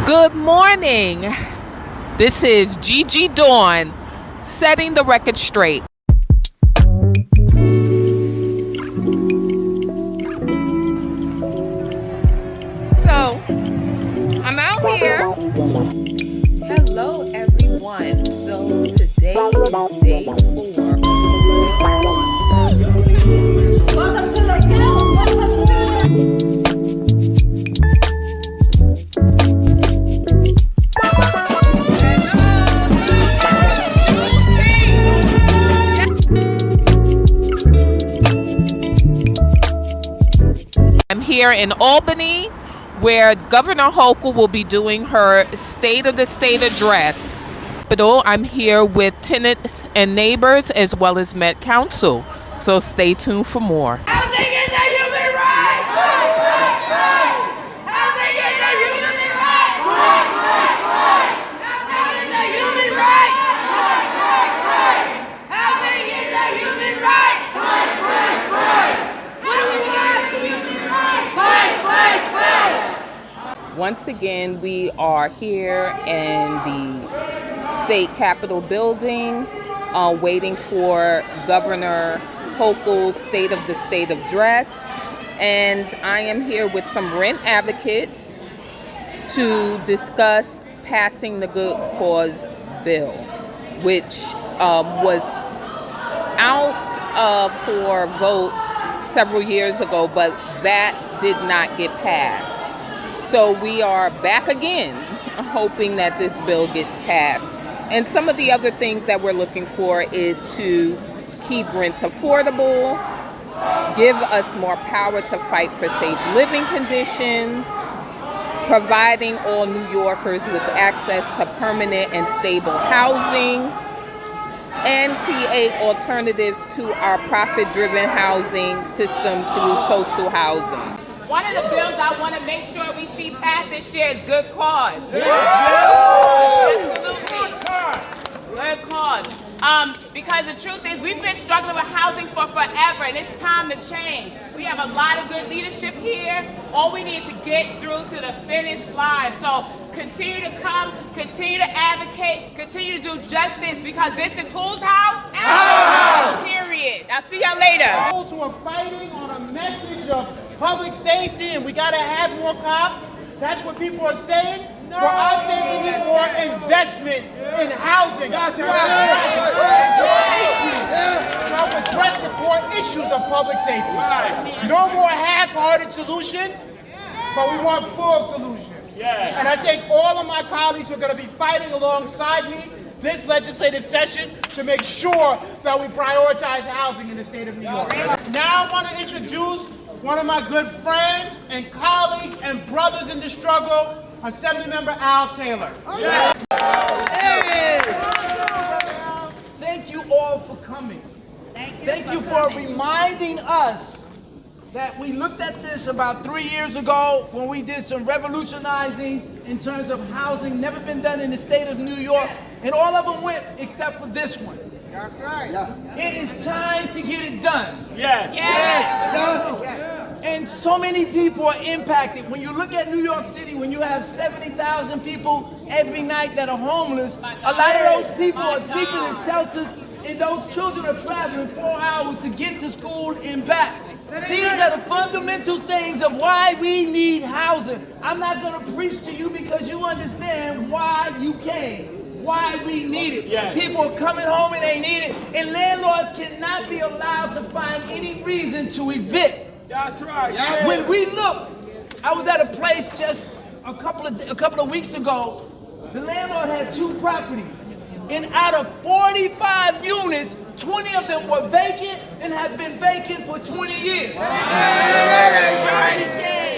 Good morning. This is Gigi Dawn, setting the record straight. So, I'm out here. Hello, everyone. So, today is day 4. Welcome to the hill. Welcome to I'm here in Albany, where Governor Hochul will be doing her State of the State address. I'm here with Tenants and Neighbors as well as Met Council, so stay tuned for more. Housing is a human right! Housing is a human right! Housing is a human right! Housing is a human right! What do we want? Once again, we are here in the State Capitol building, waiting for Governor Hochul's State of the State address. And I am here with some rent advocates to discuss passing the Good Cause bill, which was out for vote several years ago, but that did not get passed. So we are back again, hoping that this bill gets passed. And some of the other things that we're looking for is to keep rents affordable, give us more power to fight for safe living conditions, providing all New Yorkers with access to permanent and stable housing, and create alternatives to our profit-driven housing system through social housing. One of the bills I want to make sure we see passed this year is Good Cause. Absolutely. Good Cause. Because the truth is, we've been struggling with housing for forever, and it's time to change. We have a lot of good leadership here. All we need is to get through to the finish line. So continue to come, continue to advocate, continue to do justice, because this is whose house? Our house. Period. I'll see y'all later. Those who are fighting on a message of public safety and we gotta have more cops, that's what people are saying. No. Well, I'm saying we need more investment in housing. That's to address the core issues of public safety. No more half-hearted solutions, but we want full solutions. And I think all of my colleagues are going to be fighting alongside me this legislative session to make sure that we prioritize housing in the state of New York. Now I want to introduce one of my good friends and colleagues and brothers in the struggle, Assemblymember Al Taylor. Hey. Thank you all for coming. Thank you for reminding us that we looked at this about 3 years ago when we did some revolutionizing in terms of housing, never been done in the state of New York, and all of them went except for this one. That's right. It is time to get it done. Yes. And so many people are impacted. When you look at New York City, when you have 70,000 people every night that are homeless, a lot of those people are sleeping in shelters, and those children are traveling 4 hours to get to school and back. These are the fundamental things of why we need housing. I'm not going to preach to you because you understand why you came, why we need it. Yes. People are coming home and they need it, and landlords cannot be allowed to find any reason to evict. That's right. When we look, I was at a place just a couple of weeks ago. The landlord had 2 properties, and out of 45 units, 20 of them were vacant and have been vacant for 20 years.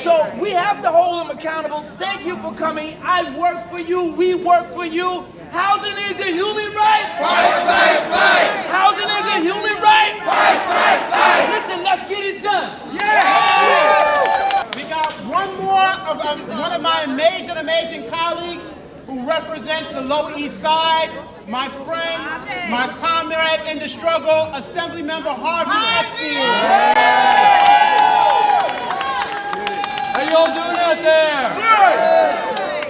So we have to hold them accountable. Thank you for coming. I work for you. We work for you. Housing is a human right. Fight. Housing is a human right. Fight. Listen, let's get it done. We got one more of one of my amazing colleagues who represents the Lower East Side, my friend, my comrade in the struggle, Assemblymember Harvey Epstein. How y'all doing out there?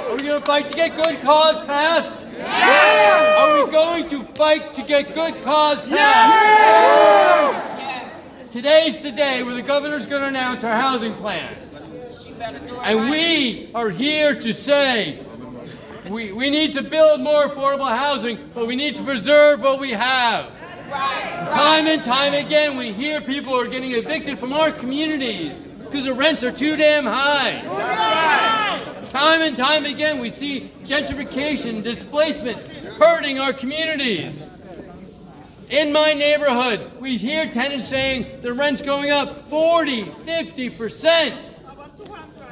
Are we gonna fight to get good cause passed? Yeah! Are we going to fight to get good cause passed? Yeah! Today's the day where the governor's going to announce our housing plan. And we are here to say we need to build more affordable housing, but we need to preserve what we have. Time and time again, we hear people are getting evicted from our communities because the rents are too damn high. Time and time again, we see gentrification, displacement, hurting our communities. In my neighborhood, we hear tenants saying the rent's going up 40, 50%.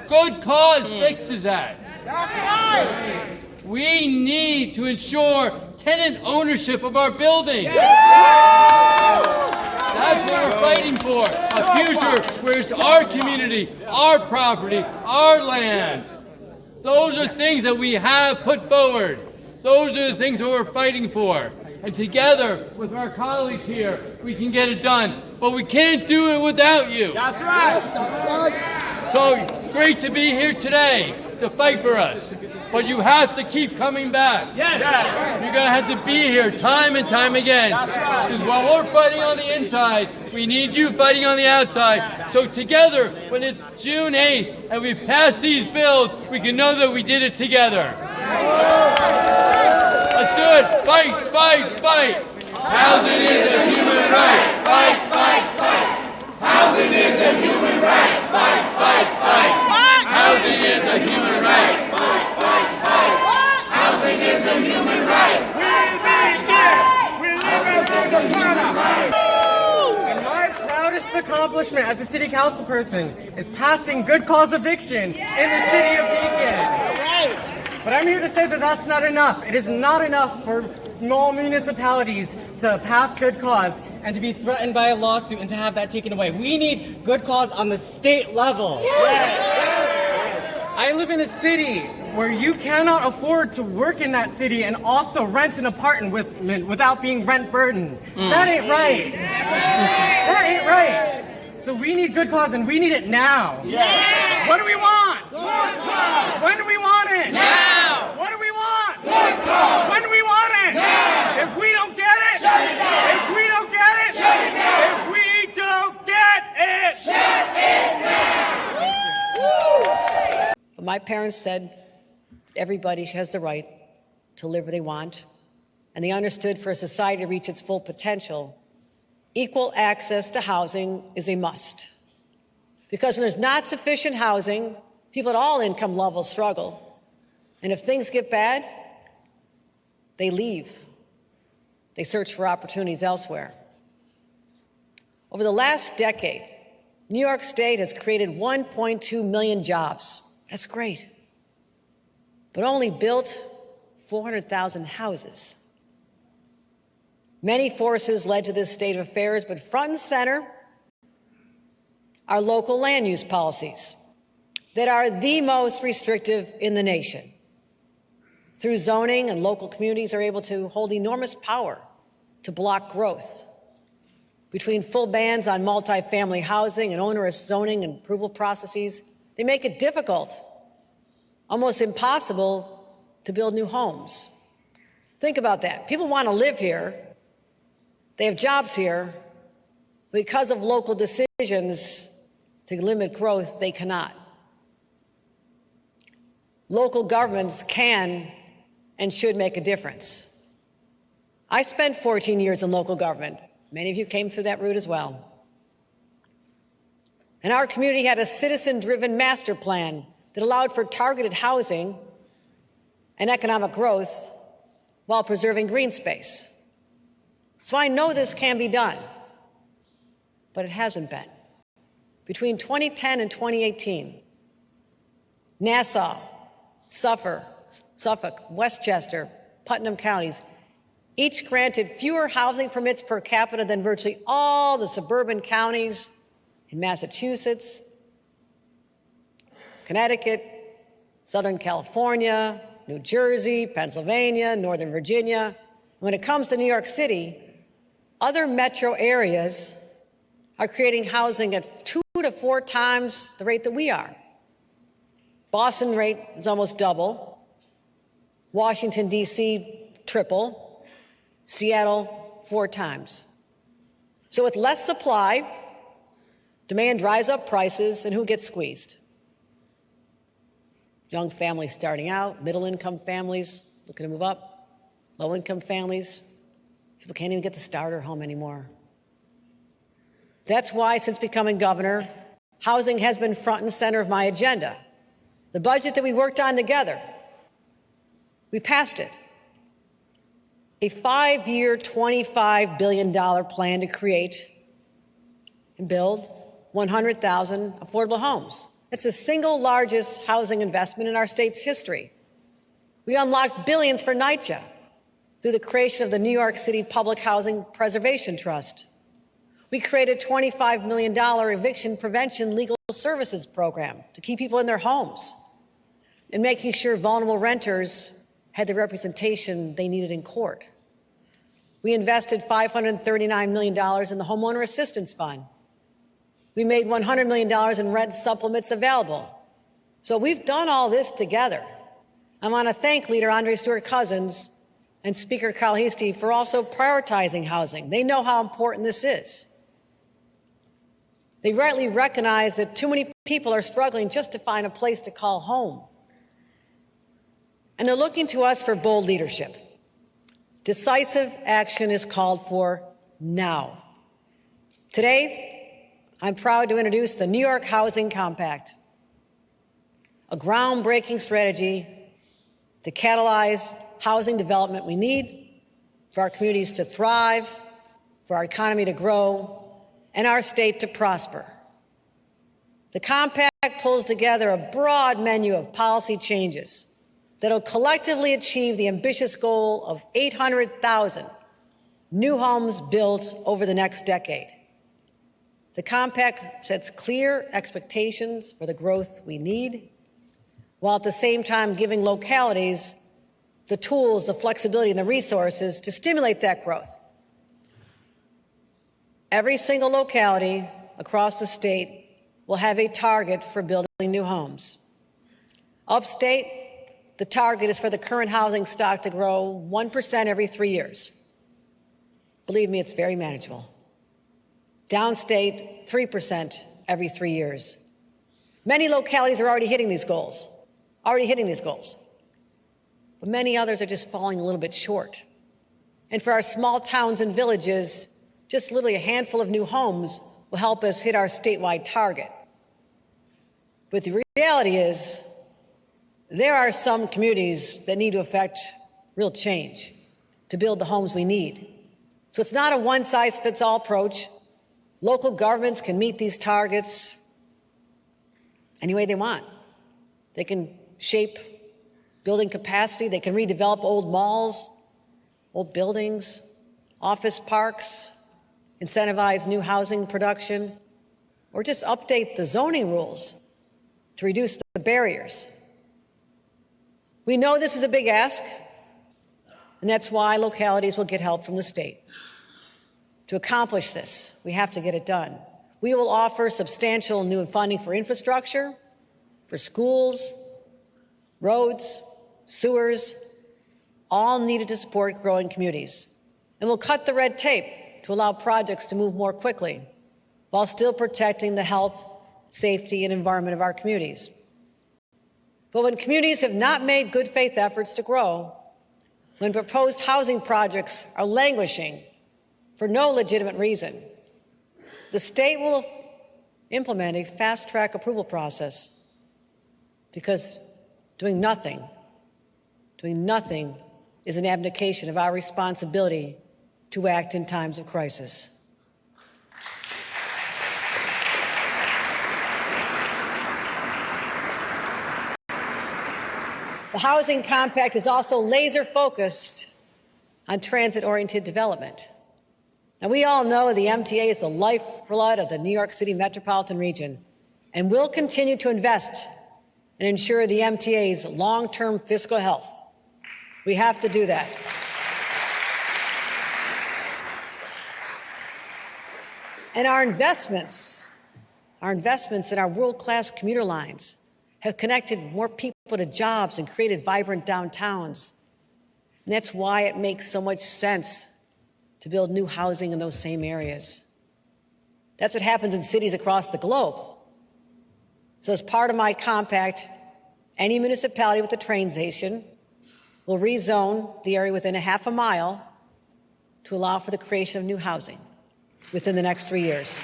Good cause fixes that. That's right. We need to ensure tenant ownership of our buildings. That's what we're fighting for. A future where it's our community, our property, our land. Those are things that we have put forward. Those are the things that we're fighting for. And together with our colleagues here, we can get it done. But we can't do it without you. That's right. So great to be here today to fight for us. But you have to keep coming back. Yes. You're going to have to be here time and time again. Because while we're fighting on the inside, we need you fighting on the outside. So together, when it's June 8th and we pass these bills, we can know that we did it together. Let's do it. Fight, fight, fight. Housing is a human right. Fight, fight, fight. Housing is a human right. Fight, fight, fight. Housing is a human right. Fight, fight, fight. Housing is a human right. We live in Arizona. And my proudest accomplishment as a city council person is passing good cause eviction in the city of Beacon. But I'm here to say that that's not enough. It is not enough for small municipalities to pass good cause and to be threatened by a lawsuit and to have that taken away. We need good cause on the state level. I live in a city where you cannot afford to work in that city and also rent an apartment without being rent burdened. That ain't right. That ain't right. So we need good cause and we need it now. What do we want? Good cause. When do we want it? Now. What do we want? Good cause. When do we want it? Now. If we don't get it, shut it down. If we don't get it, shut it down. If we don't get it, shut it down. My parents said everybody has the right to live where they want, and they understood for a society to reach its full potential, equal access to housing is a must. Because when there's not sufficient housing, people at all income levels struggle. And if things get bad, they leave. They search for opportunities elsewhere. Over the last decade, New York State has created 1.2 million jobs. That's great. But only built 400,000 houses. Many forces led to this state of affairs, but front and center are local land use policies that are the most restrictive in the nation. Through zoning, and local communities are able to hold enormous power to block growth. Between full bans on multifamily housing and onerous zoning and approval processes, they make it difficult, almost impossible, to build new homes. Think about that. People want to live here. They have jobs here. Because of local decisions to limit growth, they cannot. Local governments can and should make a difference. I spent 14 years in local government. Many of you came through that route as well. And our community had a citizen-driven master plan that allowed for targeted housing and economic growth while preserving green space. So I know this can be done, but it hasn't been. Between 2010 and 2018, Nassau, Suffolk, Westchester, Putnam counties each granted fewer housing permits per capita than virtually all the suburban counties in Massachusetts, Connecticut, Southern California, New Jersey, Pennsylvania, Northern Virginia. When it comes to New York City, other metro areas are creating housing at 2 to 4 times the rate that we are. Boston rate is almost double. Washington, D.C., triple. Seattle, 4 times. So with less supply, demand drives up prices, and who gets squeezed? Young families starting out, middle-income families looking to move up, low-income families. People can't even get the starter home anymore. That's why, since becoming governor, housing has been front and center of my agenda. The budget that we worked on together, we passed it. A 5-year, $25 billion plan to create and build 100,000 affordable homes. It's the single largest housing investment in our state's history. We unlocked billions for NYCHA through the creation of the New York City Public Housing Preservation Trust. We created a $25 million eviction prevention legal services program to keep people in their homes and making sure vulnerable renters had the representation they needed in court. We invested $539 million in the Homeowner Assistance Fund. We made $100 million in rent supplements available. So we've done all this together. I want to thank Leader Andre Stewart-Cousins and Speaker Kyle Heastie for also prioritizing housing. They know how important this is. They rightly recognize that too many people are struggling just to find a place to call home. And they're looking to us for bold leadership. Decisive action is called for now. Today, I'm proud to introduce the New York Housing Compact, a groundbreaking strategy to catalyze housing development we need for our communities to thrive, for our economy to grow, and our state to prosper. The compact pulls together a broad menu of policy changes that will collectively achieve the ambitious goal of 800,000 new homes built over the next decade. The compact sets clear expectations for the growth we need, while at the same time giving localities the tools, the flexibility, and the resources to stimulate that growth. Every single locality across the state will have a target for building new homes. Upstate, the target is for the current housing stock to grow 1% every 3 years. Believe me, it's very manageable. Downstate, 3% every 3 years. Many localities are already hitting these goals. But many others are just falling a little bit short. And for our small towns and villages, just literally a handful of new homes will help us hit our statewide target. But the reality is, there are some communities that need to affect real change to build the homes we need. So it's not a one-size-fits-all approach. Local governments can meet these targets any way they want. They can shape building capacity. They can redevelop old malls, old buildings, office parks, incentivize new housing production, or just update the zoning rules to reduce the barriers. We know this is a big ask, and that's why localities will get help from the state. To accomplish this, we have to get it done. We will offer substantial new funding for infrastructure, for schools, roads, sewers, all needed to support growing communities. And we'll cut the red tape to allow projects to move more quickly while still protecting the health, safety, and environment of our communities. But when communities have not made good faith efforts to grow, when proposed housing projects are languishing for no legitimate reason, the state will implement a fast-track approval process, because doing nothing is an abdication of our responsibility to act in times of crisis. The Housing Compact is also laser-focused on transit-oriented development. Now, we all know the MTA is the lifeblood of the New York City metropolitan region, and we'll continue to invest and ensure the MTA's long-term fiscal health. We have to do that. And our investments in our world-class commuter lines have connected more people to jobs and created vibrant downtowns. And that's why it makes so much sense to build new housing in those same areas. That's what happens in cities across the globe. So as part of my compact, any municipality with a train station will rezone the area within a half a mile to allow for the creation of new housing within the next 3 years.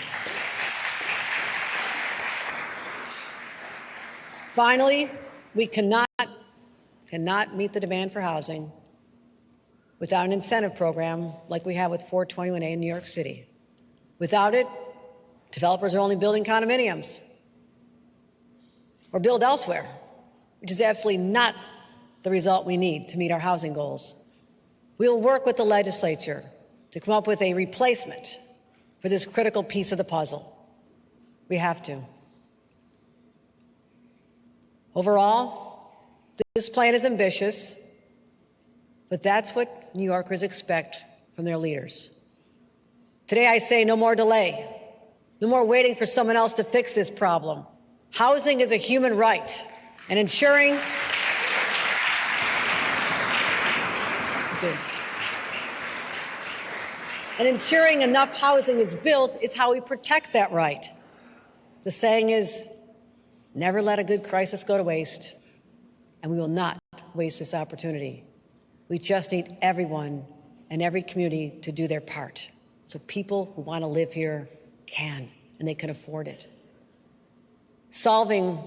Finally, we cannot meet the demand for housing without an incentive program like we have with 421A in New York City. Without it, developers are only building condominiums or build elsewhere, which is absolutely not the result we need to meet our housing goals. We will work with the legislature to come up with a replacement for this critical piece of the puzzle. We have to. Overall, this plan is ambitious, but that's what New Yorkers expect from their leaders. Today I say no more delay, no more waiting for someone else to fix this problem. Housing is a human right, and ensuring enough housing is built is how we protect that right. The saying is, never let a good crisis go to waste, and we will not waste this opportunity. We just need everyone and every community to do their part so people who want to live here can, and they can afford it. Solving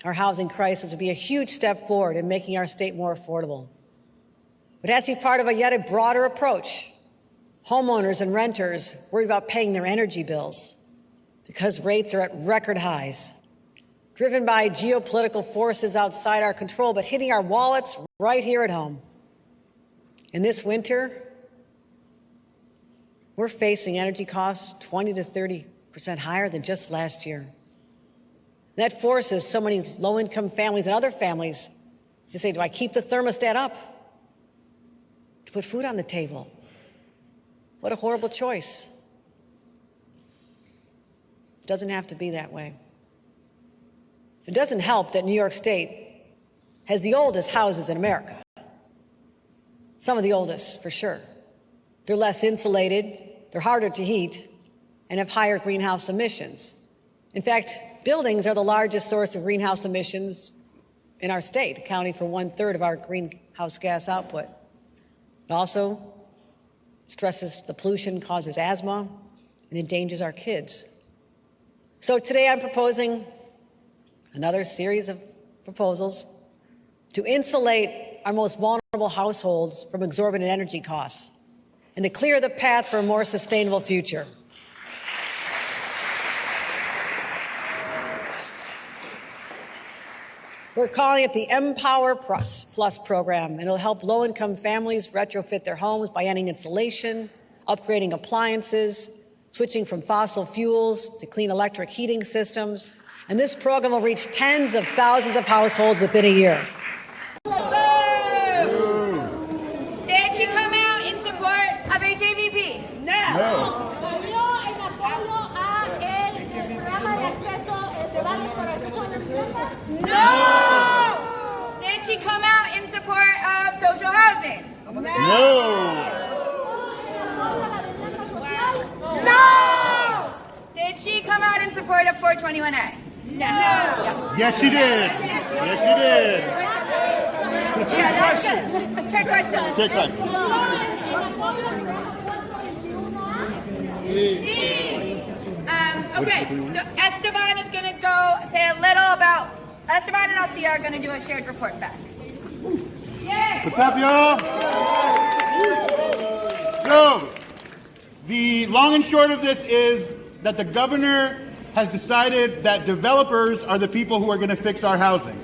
our housing crisis would be a huge step forward in making our state more affordable. It has to be part of a yet broader approach. Homeowners and renters worried about paying their energy bills because rates are at record highs, driven by geopolitical forces outside our control, but hitting our wallets right here at home. And this winter, we're facing energy costs 20 to 30% higher than just last year. And that forces so many low-income families and other families to say, do I keep the thermostat up to put food on the table? What a horrible choice. It doesn't have to be that way. It doesn't help that New York State has the oldest houses in America. Some of the oldest, for sure. They're less insulated, they're harder to heat, and have higher greenhouse emissions. In fact, buildings are the largest source of greenhouse emissions in our state, accounting for 1/3 of our greenhouse gas output. It also stresses the pollution, causes asthma, and endangers our kids. So today I'm proposing another series of proposals to insulate our most vulnerable households from exorbitant energy costs and to clear the path for a more sustainable future. We're calling it the Empower Plus program, and it'll help low-income families retrofit their homes by adding insulation, upgrading appliances, switching from fossil fuels to clean electric heating systems. And this program will reach tens of thousands of households within a year. Did she come out in support of HAVP? No. No. Did she come out in support of social housing? No. No. Did she come out in support of 421A? No. Yes, she did. Yes, she did. Yeah, that's good. Trick question. Trick question. Okay, so Esteban is going to go say a little about, Esteban and Althea are going to do a shared report back. Yay! What's up, y'all? So, the long and short of this is that the governor has decided that developers are the people who are going to fix our housing.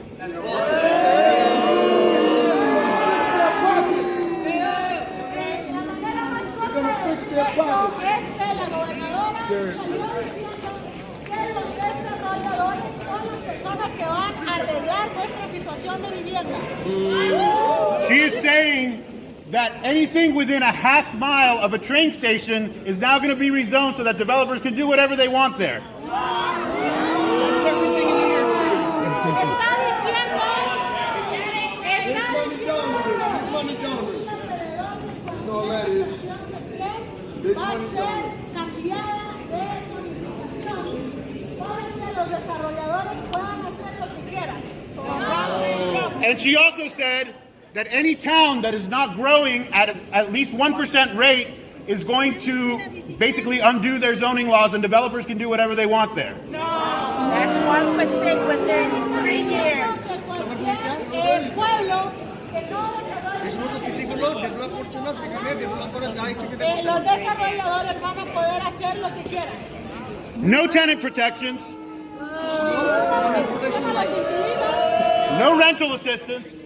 She is saying that anything within a half mile of a train station is now going to be rezoned so that developers can do whatever they want there. Está And she also said that any town that is not growing at least 1% rate is going to basically undo their zoning laws and developers can do whatever they want there. No, that's 1% within 3 years. El pueblo los desarrolladores van a poder hacer lo que quieran. No tenant protections. No rental assistance. The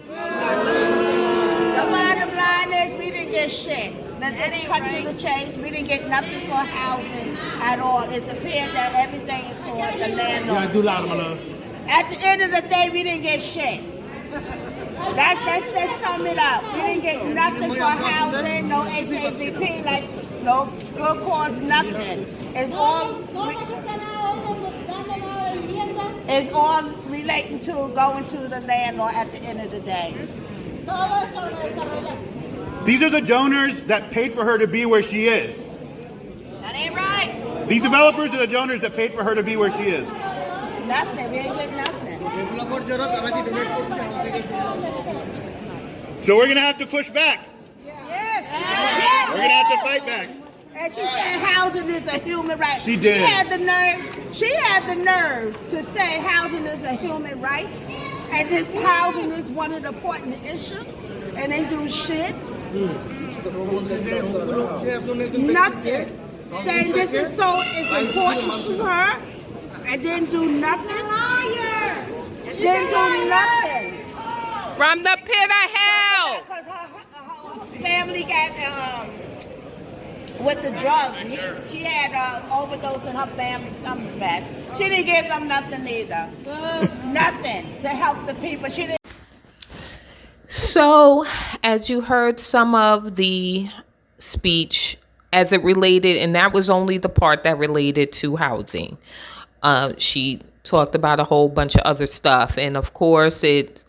bottom line is we didn't get shit. Let this country change. We didn't get nothing for housing at all. It's appeared that everything is for the landlord. At the end of the day, we didn't get shit. Let's sum it up. We didn't get nothing for housing, no HAVP, like no good cause, nothing. It's all relating to going to the landlord at the end of the day. These are the donors that paid for her to be where she is. That ain't right. These developers are the donors that paid for her to be where she is. Nothing. We ain't get nothing. So we're going to have to push back. Yes. We're going to have to fight back. And she said housing is a human right. She did. She had the nerve to say housing is a human right. And this housing is one of the important issues. And they do shit. Nothing. Saying this is important to her. And then do nothing. Then do nothing. From the pit of hell. Because her family got with the drugs. She had overdose in her family, some mess. She didn't give them nothing either. Nothing to help the people. She didn't. So, as you heard some of the speech as it related, and that was only the part that related to housing. She talked about a whole bunch of other stuff. And of course, it's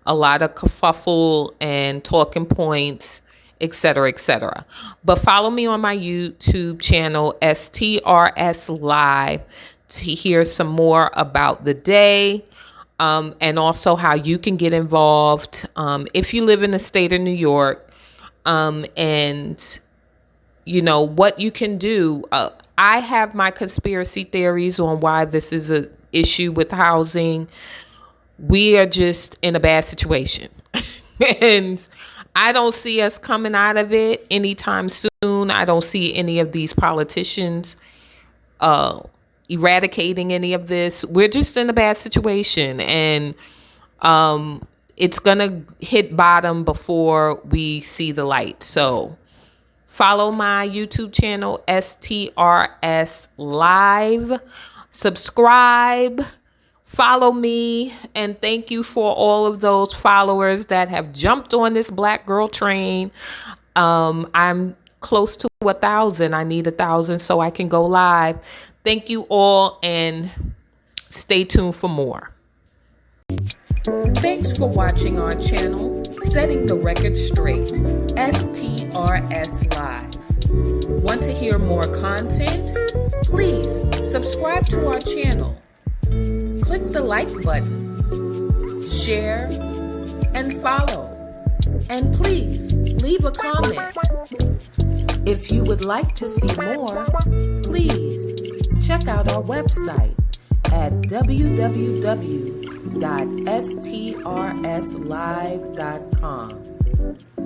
a lot of kerfuffle and talking points, etc., etc. But follow me on my YouTube channel, STRS Live, to hear some more about the day. And also how you can get involved if you live in the state of New York, and you know what you can do. I have my conspiracy theories on why this is an issue with housing. We are just in a bad situation, and I don't see us coming out of it anytime soon. I don't see any of these politicians eradicating any of this. We're just in a bad situation, and it's gonna hit bottom before we see the light. So follow my YouTube channel, STRS Live, subscribe, follow me, and thank you for all of those followers that have jumped on this black girl train. I'm close to 1,000. I need 1,000 so I can go live. Thank you all, and stay tuned for more. Thanks for watching our channel, Setting the Record Straight, STRS Live. Want to hear more content? Please subscribe to our channel. Click the like button, share, and follow. And please leave a comment. If you would like to see more, please check out our website at www.strslive.com.